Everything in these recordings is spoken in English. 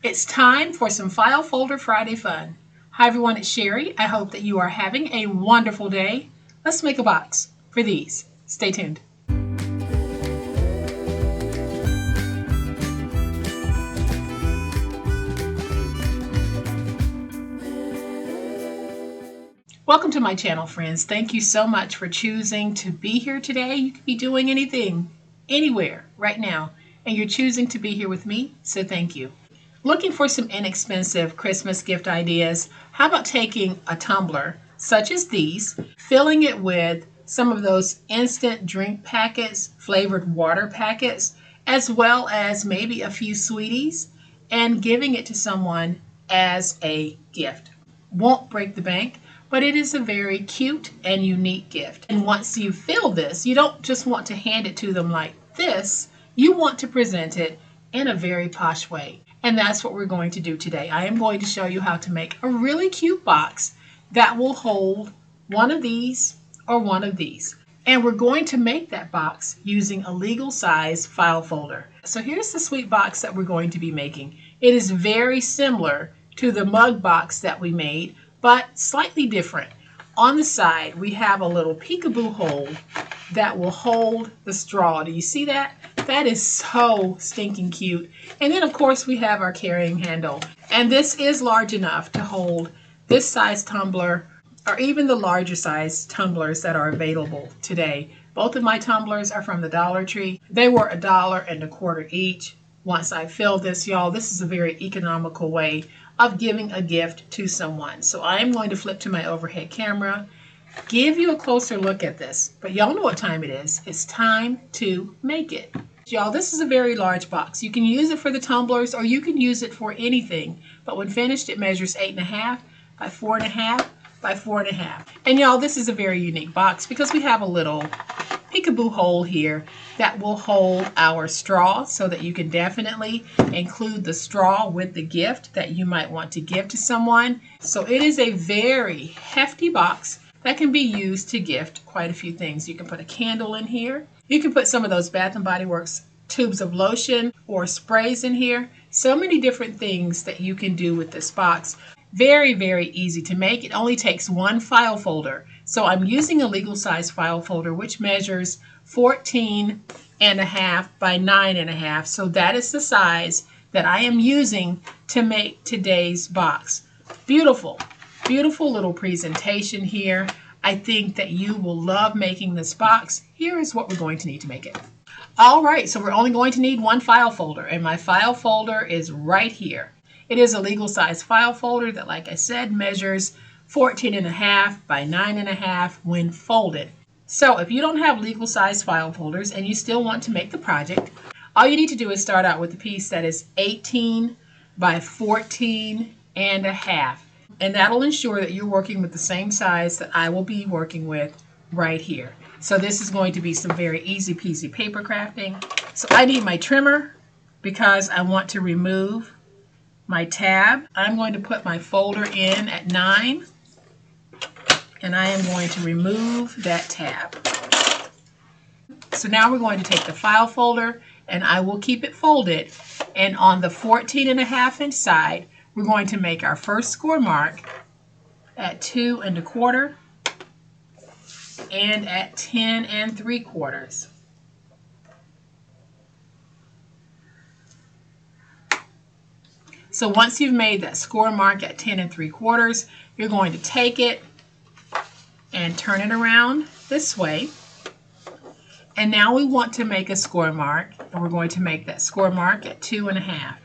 It's time for some File Folder Friday fun. Hi everyone, it's Sherry. I hope that you are having a wonderful day. Let's make a box for these. Stay tuned. Welcome to my channel, friends. Thank you so much for choosing to be here today. You could be doing anything, anywhere, right now, and you're choosing to be here with me, so thank you. Looking for some inexpensive Christmas gift ideas? How about taking a tumbler, such as these, filling it with some of those instant drink packets, flavored water packets, as well as maybe a few sweeties, and giving it to someone as a gift. Won't break the bank, but it is a very cute and unique gift. And once you fill this, you don't just want to hand it to them like this, you want to present it in a very posh way. And that's what we're going to do today. I am going to show you how to make a really cute box that will hold one of these or one of these. And we're going to make that box using a legal size file folder. So here's the sweet box that we're going to be making. It is very similar to the mug box that we made, but slightly different. On the side, we have a little peekaboo hole that will hold the straw. Do you see that? That is so stinking cute. And then of course we have our carrying handle. And this is large enough to hold this size tumbler or even the larger size tumblers that are available today. Both of my tumblers are from the Dollar Tree. They were $1.25 each. Once I filled this, y'all, this is a very economical way of giving a gift to someone. So I am going to flip to my overhead camera, give you a closer look at this. But y'all know what time it is. It's time to make it. Y'all, this is a very large box. You can use it for the tumblers or you can use it for anything. But when finished, it measures 8.5 by 4.5 by 4.5. And y'all, this is a very unique box because we have a little peekaboo hole here that will hold our straw so that you can definitely include the straw with the gift that you might want to give to someone. So it is a very hefty box that can be used to gift quite a few things. You can put a candle in here. You can put some of those Bath & Body Works tubes of lotion or sprays in here. So many different things that you can do with this box. Very, very easy to make. It only takes one file folder. So I'm using a legal size file folder which measures 14.5 by 9.5. So that is the size that I am using to make today's box. Beautiful, beautiful little presentation here. I think that you will love making this box. Here is what we're going to need to make it. All right, so we're only going to need one file folder, and my file folder is right here. It is a legal size file folder that, like I said, measures 14.5 by 9.5 when folded. So if you don't have legal size file folders and you still want to make the project, all you need to do is start out with a piece that is 18 by 14.5. And that'll ensure that you're working with the same size that I will be working with right here. So this is going to be some very easy peasy paper crafting. So I need my trimmer because I want to remove my tab. I'm going to put my folder in at 9 and I am going to remove that tab. So now we're going to take the file folder and I will keep it folded, and on the 14.5 inch side we're going to make our first score mark at 2 1/4 and at 10 3/4. So once you've made that score mark at 10 3/4, you're going to take it and turn it around this way. And now we want to make a score mark, and we're going to make that score mark at 2.5.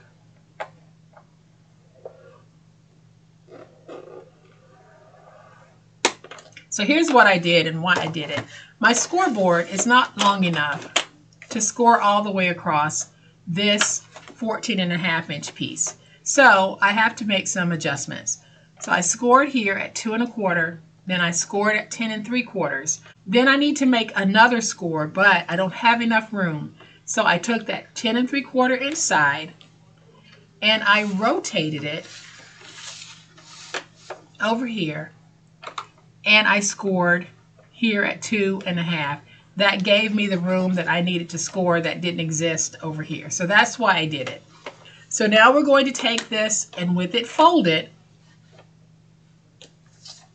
So here's what I did and why I did it. My scoreboard is not long enough to score all the way across this 14.5 inch piece. So I have to make some adjustments. So I scored here at 2 1/4, then I scored at 10 3/4. Then I need to make another score, but I don't have enough room. So I took that 10 3/4 inch side and I rotated it over here, and I scored here at 2.5. That gave me the room that I needed to score that didn't exist over here. So that's why I did it. So now we're going to take this, and with it folded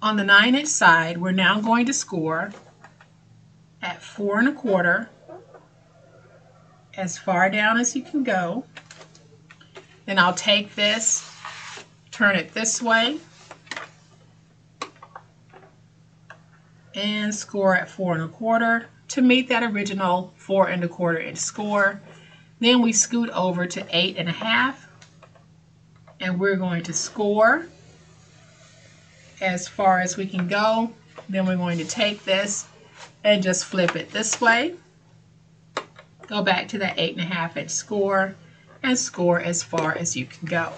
on the 9-inch side, we're now going to score at 4 1/4, as far down as you can go. Then I'll take this, turn it this way, and score at 4 1/4 to meet that original 4 1/4 inch score. Then we scoot over to 8 1/2, and we're going to score as far as we can go. Then we're going to take this and just flip it this way, go back to that 8 1/2 inch score, and score as far as you can go.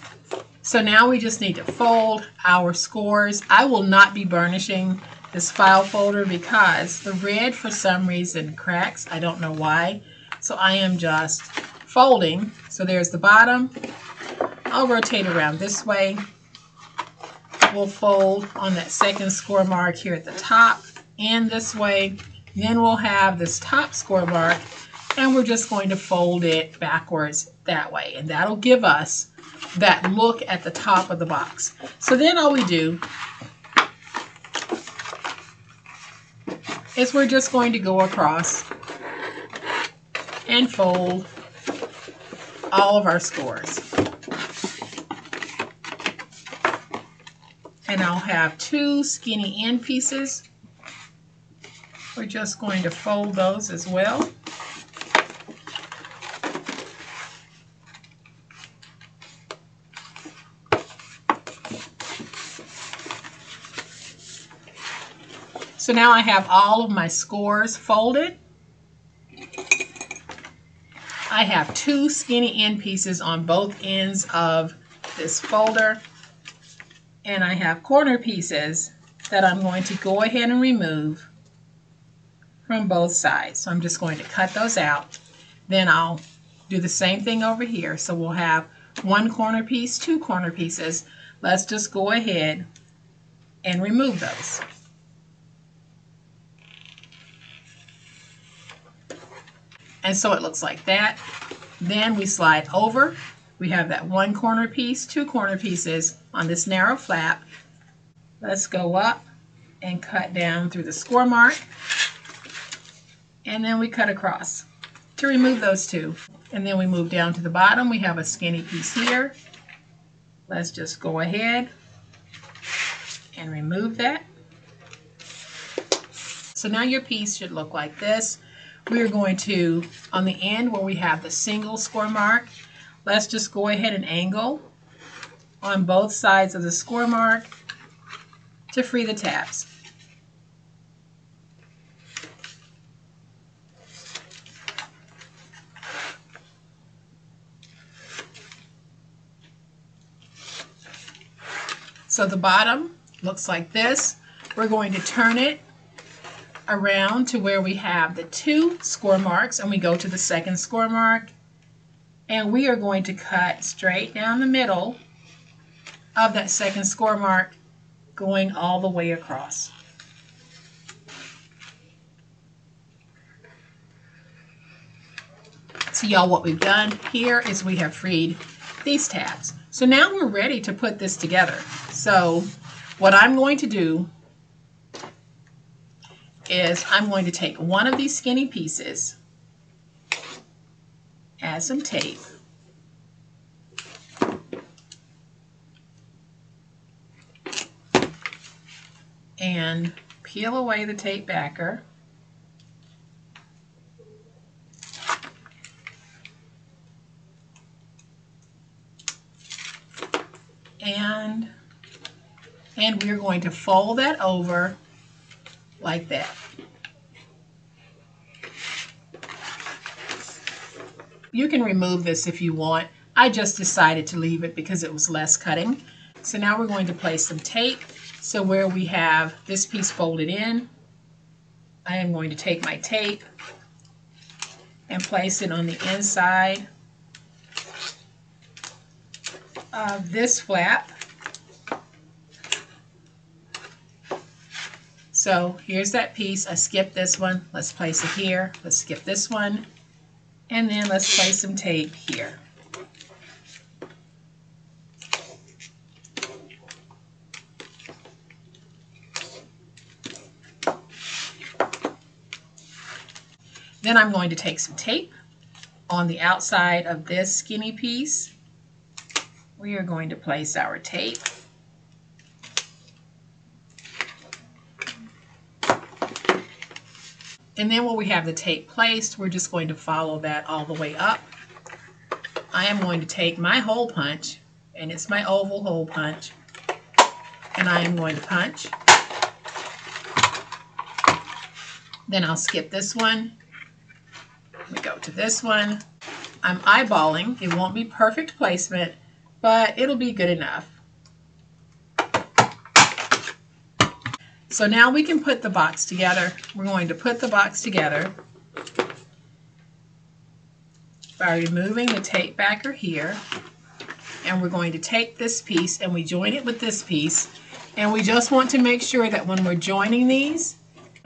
So now we just need to fold our scores. I will not be burnishing this file folder because the red for some reason cracks. I don't know why. So I am just folding. So there's the bottom. I'll rotate around this way. We'll fold on that second score mark here at the top and this way. Then we'll have this top score mark, and we're just going to fold it backwards that way, and that'll give us that look at the top of the box. So then all we do is we're just going to go across and fold all of our scores. And I'll have 2 skinny end pieces. We're just going to fold those as well. So now I have all of my scores folded. I have 2 skinny end pieces on both ends of this folder, and I have corner pieces that I'm going to go ahead and remove from both sides. So I'm just going to cut those out. Then I'll do the same thing over here. So we'll have 1 corner piece, 2 corner pieces. Let's just go ahead and remove those. And so it looks like that. Then we slide over. We have that 1 corner piece, 2 corner pieces on this narrow flap. Let's go up and cut down through the score mark. And then we cut across to remove those 2. And then we move down to the bottom. We have a skinny piece here. Let's just go ahead and remove that. So now your piece should look like this. We're going to, on the end where we have the single score mark, let's just go ahead and angle on both sides of the score mark to free the tabs. So the bottom looks like this. We're going to turn it around to where we have the 2 score marks, and we go to the second score mark, and we are going to cut straight down the middle of that second score mark, going all the way across. So y'all, what we've done here is we have freed these tabs. So now we're ready to put this together. So what I'm going to do is I'm going to take one of these skinny pieces, add some tape, and peel away the tape backer. And we're going to fold that over like that. You can remove this if you want. I just decided to leave it because it was less cutting. So now we're going to place some tape. So where we have this piece folded in, I am going to take my tape and place it on the inside of this flap. So here's that piece. I skipped this one. Let's place it here. Let's skip this one. And then let's place some tape here. Then I'm going to take some tape on the outside of this skinny piece. We are going to place our tape. And then when we have the tape placed, we're just going to follow that all the way up. I am going to take my hole punch, and it's my oval hole punch, and I am going to punch. Then I'll skip this one. We go to this one. I'm eyeballing. It won't be perfect placement, but it'll be good enough. So now we can put the box together. We're going to put the box together by removing the tape backer here. And we're going to take this piece and we join it with this piece. And we just want to make sure that when we're joining these,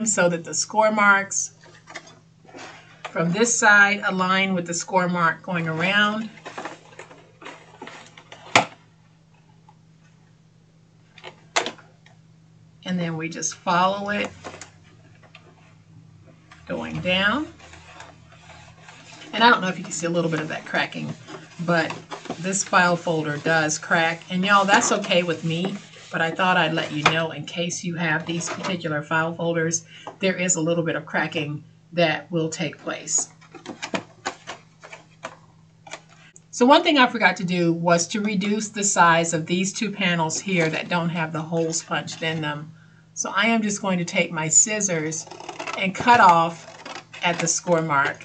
so that the score marks from this side align with the score mark going around. And then we just follow it going down. And I don't know if you can see a little bit of that cracking, but this file folder does crack. And y'all, that's okay with me, but I thought I'd let you know in case you have these particular file folders, there is a little bit of cracking that will take place. So one thing I forgot to do was to reduce the size of these two panels here that don't have the holes punched in them. So I am just going to take my scissors and cut off at the score mark.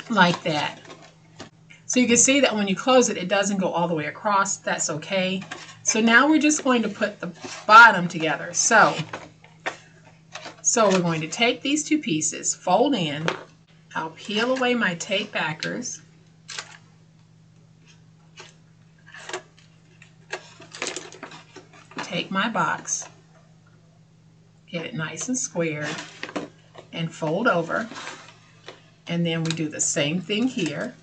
Like that. So you can see that when you close it, it doesn't go all the way across. That's okay. So now we're just going to put the bottom together. So we're going to take these two pieces, fold in. I'll peel away my tape backers. Take my box, get it nice and squared, and fold over. And then we do the same thing here.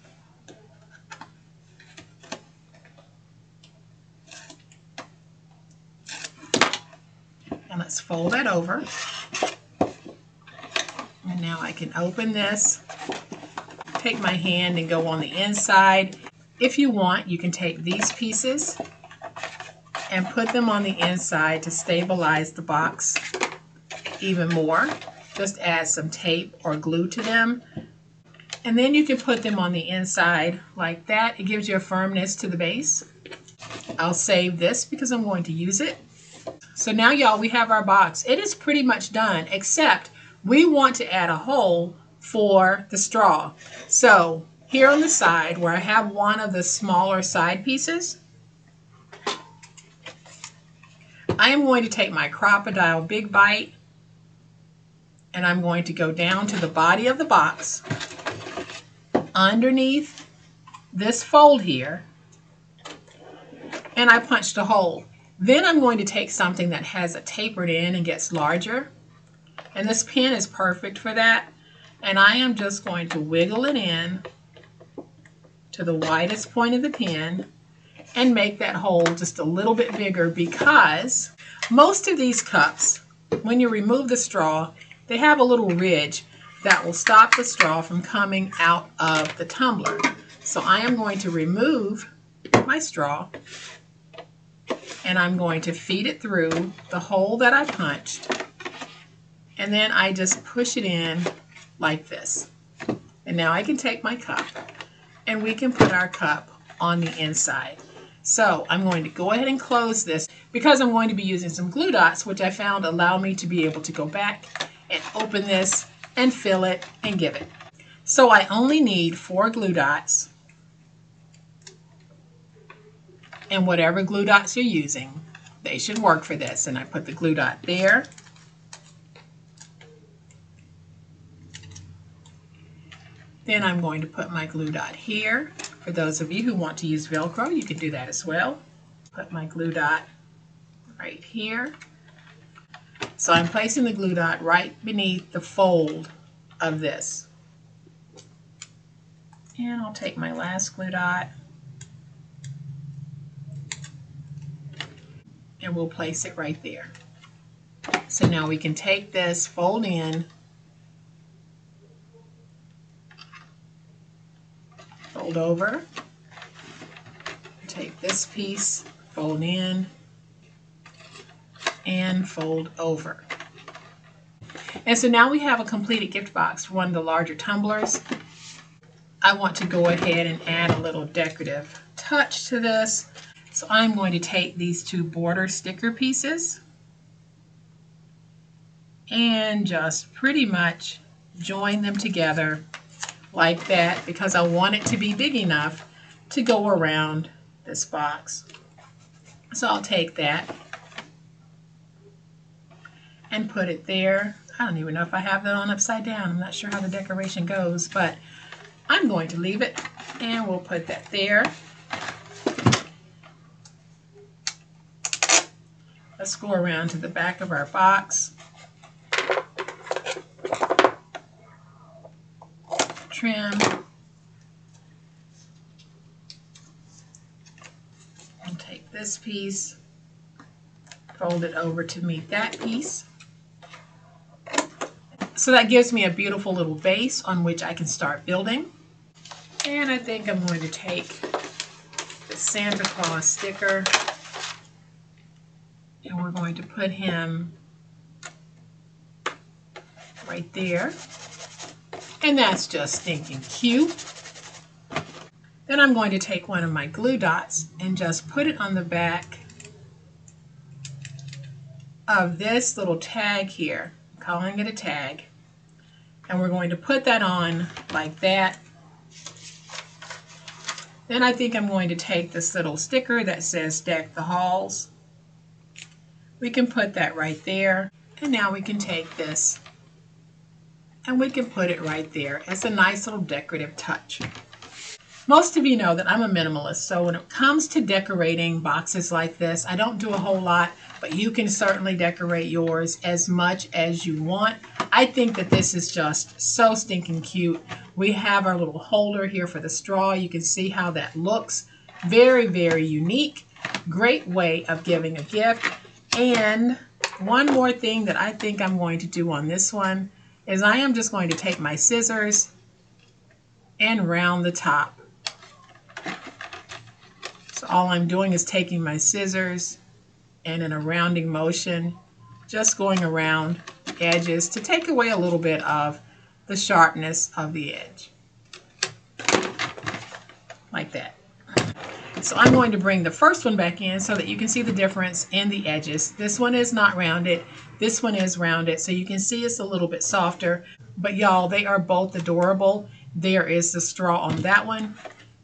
And let's fold that over. And now I can open this, take my hand and go on the inside. If you want, you can take these pieces and put them on the inside to stabilize the box even more. Just add some tape or glue to them. And then you can put them on the inside like that. It gives you a firmness to the base. I'll save this because I'm going to use it. So now, y'all, we have our box. It is pretty much done, except we want to add a hole for the straw. So here on the side where I have one of the smaller side pieces, I am going to take my Crocodile Big Bite and I'm going to go down to the body of the box underneath this fold here, and I punched a hole. Then I'm going to take something that has a tapered end and gets larger, and this pin is perfect for that, and I am just going to wiggle it in to the widest point of the pin and make that hole just a little bit bigger, because most of these cups, when you remove the straw, they have a little ridge that will stop the straw from coming out of the tumbler. So I am going to remove my straw and I'm going to feed it through the hole that I punched, and then I just push it in like this. And now I can take my cup and we can put our cup on the inside. So I'm going to go ahead and close this because I'm going to be using some glue dots, which I found allow me to be able to go back and open this and fill it and give it. So I only need 4 glue dots, and whatever glue dots you're using, they should work for this. And I put the glue dot there. Then I'm going to put my glue dot here. For those of you who want to use Velcro, you can do that as well. Put my glue dot right here. So I'm placing the glue dot right beneath the fold of this. And I'll take my last glue dot and we'll place it right there. So now we can take this, fold in, fold over, take this piece, fold in, and fold over. And so now we have a completed gift box for one of the larger tumblers. I want to go ahead and add a little decorative touch to this. So I'm going to take these two border sticker pieces and just pretty much join them together like that, because I want it to be big enough to go around this box. So I'll take that and put it there. I don't even know if I have that on upside down. I'm not sure how the decoration goes, but I'm going to leave it, and we'll put that there. Let's go around to the back of our box. Trim. And take this piece, fold it over to meet that piece. So that gives me a beautiful little base on which I can start building. And I think I'm going to take the Santa Claus sticker, and we're going to put him right there. And that's just stinking cute. Then I'm going to take one of my glue dots and just put it on the back of this little tag here. I'm calling it a tag. And we're going to put that on like that. Then I think I'm going to take this little sticker that says Deck the Halls. We can put that right there. And now we can take this and we can put it right there as a nice little decorative touch. Most of you know that I'm a minimalist, so when it comes to decorating boxes like this, I don't do a whole lot, but you can certainly decorate yours as much as you want. I think that this is just so stinking cute. We have our little holder here for the straw. You can see how that looks. Very, very unique. Great way of giving a gift. And one more thing that I think I'm going to do on this one is I am just going to take my scissors and round the top. So all I'm doing is taking my scissors and in a rounding motion, just going around edges to take away a little bit of the sharpness of the edge. Like that. So I'm going to bring the first one back in so that you can see the difference in the edges. This one is not rounded. This one is rounded, so you can see it's a little bit softer. But y'all, they are both adorable. There is the straw on that one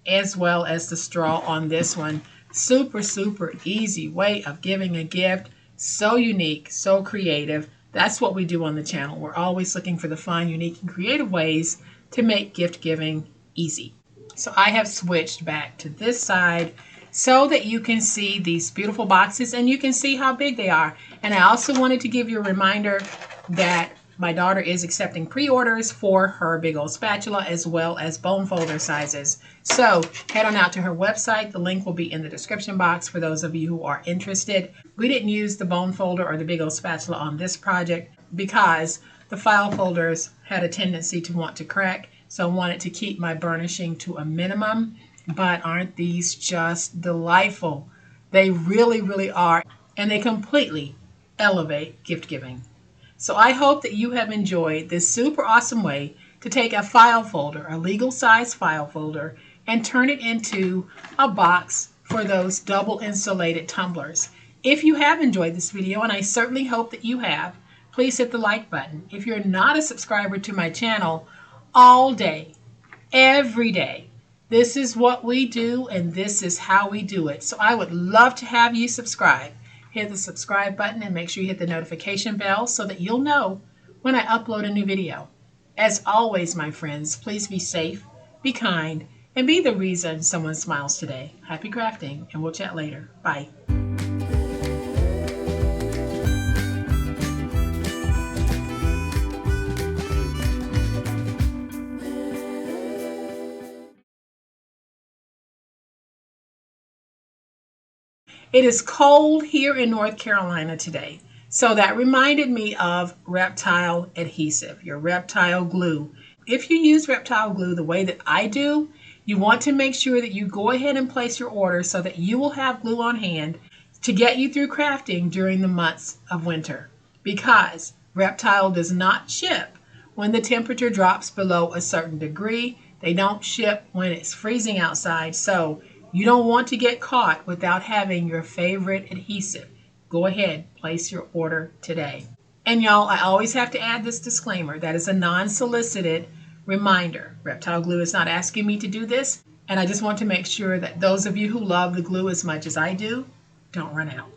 as well as the straw on this one. Super, super easy way of giving a gift. So unique, so creative. That's what we do on the channel. We're always looking for the fun, unique, and creative ways to make gift giving easy. So I have switched back to this side so that you can see these beautiful boxes and you can see how big they are. And I also wanted to give you a reminder that my daughter is accepting pre-orders for her big old spatula as well as bone folder sizes. So head on out to her website. The link will be in the description box for those of you who are interested. We didn't use the bone folder or the big old spatula on this project because the file folders had a tendency to want to crack. So I wanted to keep my burnishing to a minimum. But aren't these just delightful? They really, really are. And they completely elevate gift giving. So I hope that you have enjoyed this super awesome way to take a file folder, a legal size file folder, and turn it into a box for those double insulated tumblers. If you have enjoyed this video, and I certainly hope that you have, please hit the like button. If you're not a subscriber to my channel, all day, every day, this is what we do and this is how we do it. So I would love to have you subscribe. Hit the subscribe button and make sure you hit the notification bell so that you'll know when I upload a new video. As always, my friends, please be safe, be kind, and be the reason someone smiles today. Happy crafting, and we'll chat later. Bye. It is cold here in North Carolina today. So that reminded me of reptile adhesive, your reptile glue. If you use reptile glue the way that I do, you want to make sure that you go ahead and place your order so that you will have glue on hand to get you through crafting during the months of winter. Because reptile does not ship when the temperature drops below a certain degree. They don't ship when it's freezing outside. So you don't want to get caught without having your favorite adhesive. Go ahead, place your order today. And y'all, I always have to add this disclaimer. That is a non-solicited reminder. Reptile Glue is not asking me to do this. And I just want to make sure that those of you who love the glue as much as I do, don't run out.